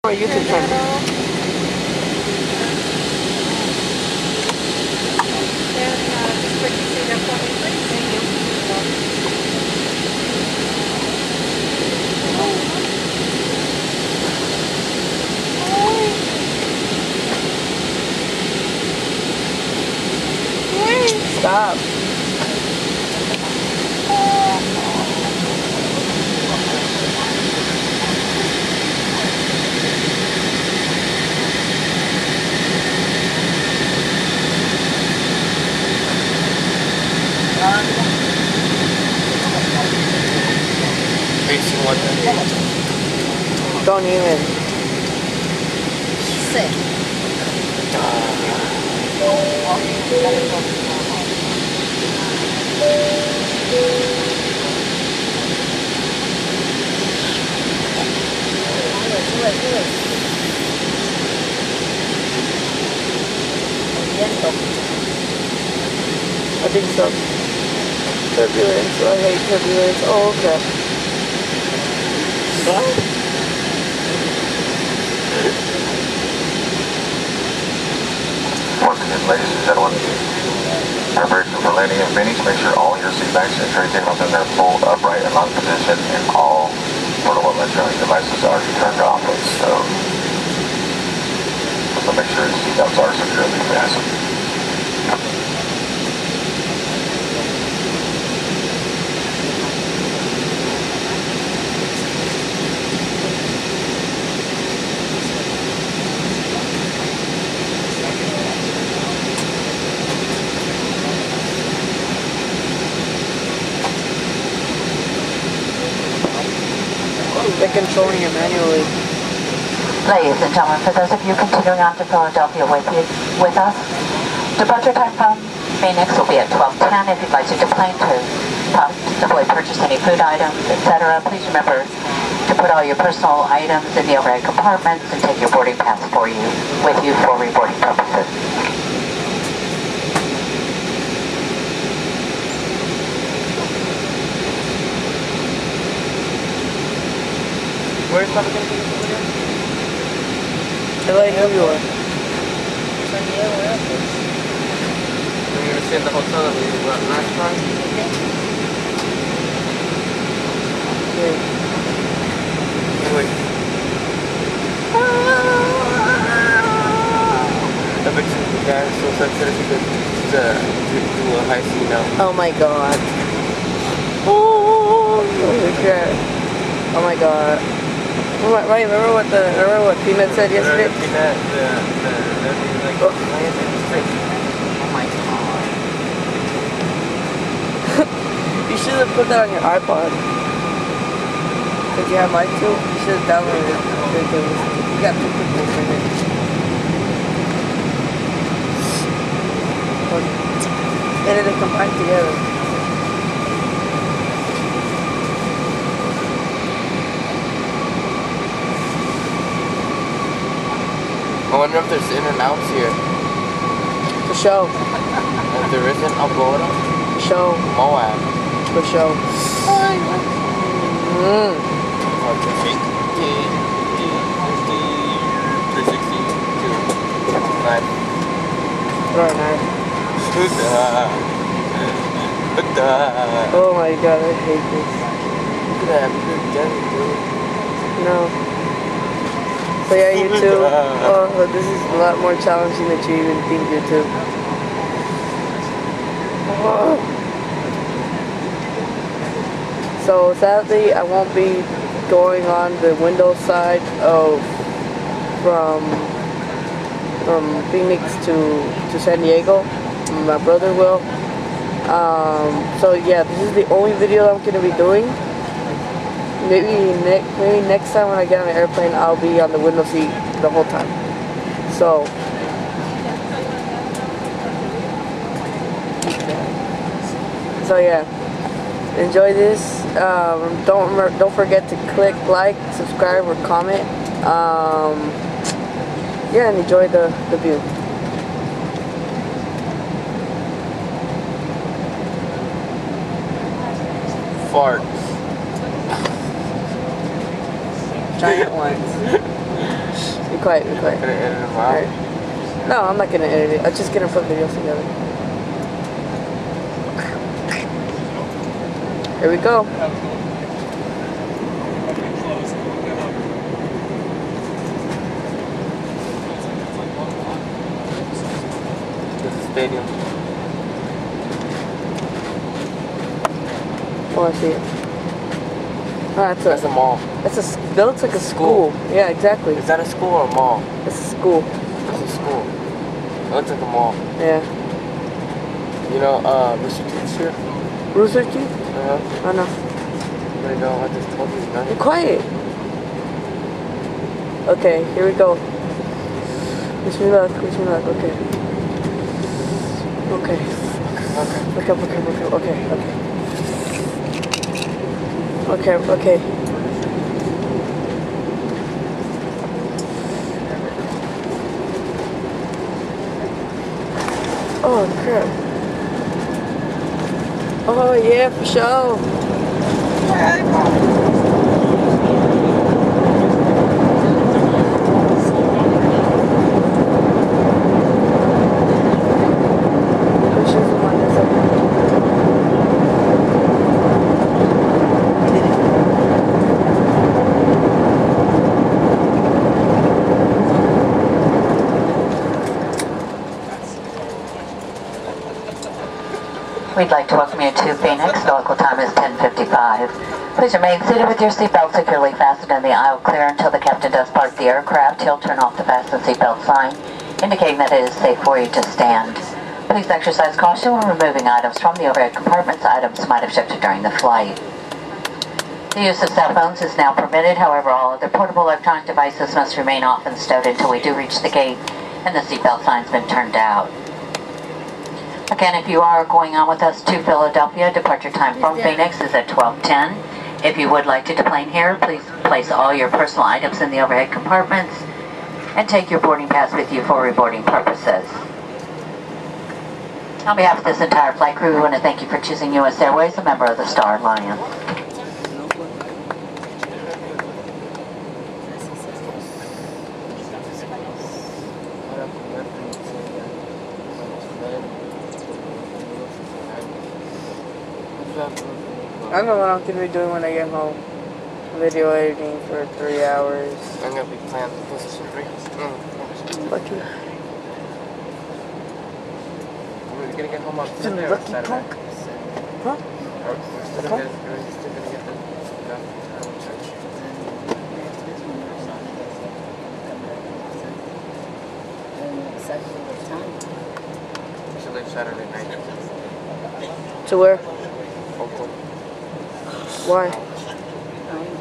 Our YouTube channel. Just purchasing that for me, please. Thank you. Stop. Facing what? Don't even. Sick. I think so. Turbulence. I hate turbulence. Oh, okay. Once again, ladies and gentlemen, preparation for landing and finish. Make sure all your seat backs and tray tables in their full upright and locked position, and all portable electronic devices are turned off and stowed. So make sure your seat belts are securely fastened. They're controlling it manually. Ladies and gentlemen, for those of you continuing on to Philadelphia with us, departure time from Phoenix will be at 12:10. If you'd like to deplane to possibly purchase any food items, etc., please remember to put all your personal items in the overhead compartments and take your boarding pass with you for reboarding purposes. Where's Papa going to be over there? LA, New York. San Diego Airport. We're going to stay at the hotel that we were at last time. Okay. Wait. I bet you the guy is so sensitive to a high C now. Oh my god. Oh, holy crap. Oh my god. Right, remember what Peanut said yesterday? Peanut, like, oh. Oh my God. You should have put that on your iPod. Did you have mine too? You should have downloaded it. You got two people in it. And then they combine together. I wonder if there's in and outs here. For show. If there isn't, I'll blow it up. For show. Moab. For show. Mm. 360 to 9. Right, nice. Oh my god, I hate this. Look at that, we're dead, dude. No. So yeah, YouTube. Oh, this is a lot more challenging than you even think, YouTube. Oh. So sadly, I won't be going on the Windows side of from Phoenix to San Diego. My brother will. So yeah, this is the only video I'm gonna be doing. Maybe next time when I get on an airplane, I'll be on the window seat the whole time. So yeah, enjoy this. Don't forget to click like, subscribe, or comment. Yeah, and enjoy the view. Farts. Giant ones. quiet, be quiet. Gonna edit them out. Alright. No, I'm not gonna edit it. I'm just gonna put videos together. Here we go. This is stadium. Oh, I see it. Oh, That's a mall. That looks like a school. Yeah, exactly. Is that a school or a mall? It's a school. It's a school. It looks like a mall. Yeah. You know, Mr. Teeth's here? Rooster Teeth? Uh-huh. Oh no. There you go. I just told you. Be quiet. Okay, here we go. Wish me luck. Wish me luck. Okay. Okay. Okay. Look up. Okay. Look up. Okay. Okay. Okay. Okay. Oh crap. Oh yeah, for sure. We'd like to welcome you to Phoenix. The local time is 10:55. Please remain seated with your seatbelt securely fastened and the aisle clear until the captain does park the aircraft. He'll turn off the fasten seatbelt sign, indicating that it is safe for you to stand. Please exercise caution when removing items from the overhead compartments. Items might have shifted during the flight. The use of cell phones is now permitted. However, all other portable electronic devices must remain off and stowed until we do reach the gate and the seatbelt sign's been turned out. Again, if you are going on with us to Philadelphia, departure time from Phoenix is at 12:10. If you would like to deplane here, please place all your personal items in the overhead compartments and take your boarding pass with you for reboarding purposes. On behalf of this entire flight crew, we want to thank you for choosing U.S. Airways, a member of the Star Alliance. I don't know what I'm gonna be doing when I get home. Video editing for 3 hours. I'm gonna be playing position 3. Lucky. We're gonna get home on Lucky Sunday or Saturday. punk. Huh? We're still gonna get the church. We should leave Saturday night. To where? Oakland. Why?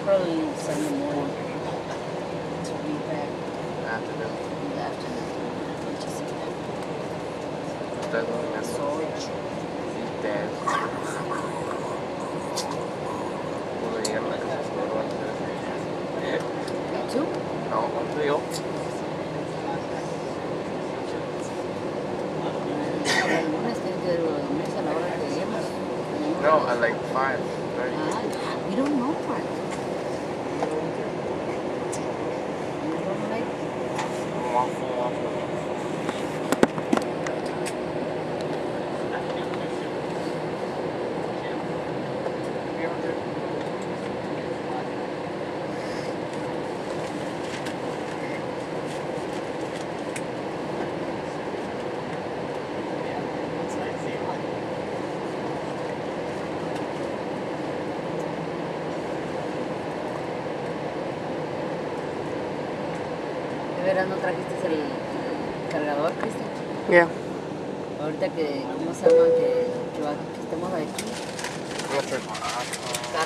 Probably Sunday morning to be back Afternoon. in the afternoon. Ustedes no vengan solos. Dead. Cuando llegaron a la casa se lo van a hacer. You too? No, cuando yo. El lunes tiene que dormirse a la hora que lleguemos. No, at like 5:30. We don't know what. ¿De veras no trajiste el cargador, Cristian? Yeah. Ahorita que, ¿cómo se llama? Que estemos aquí.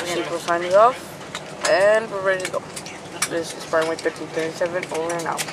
So we're signing off, and we're ready to go. This is Farmway 1337, over and out.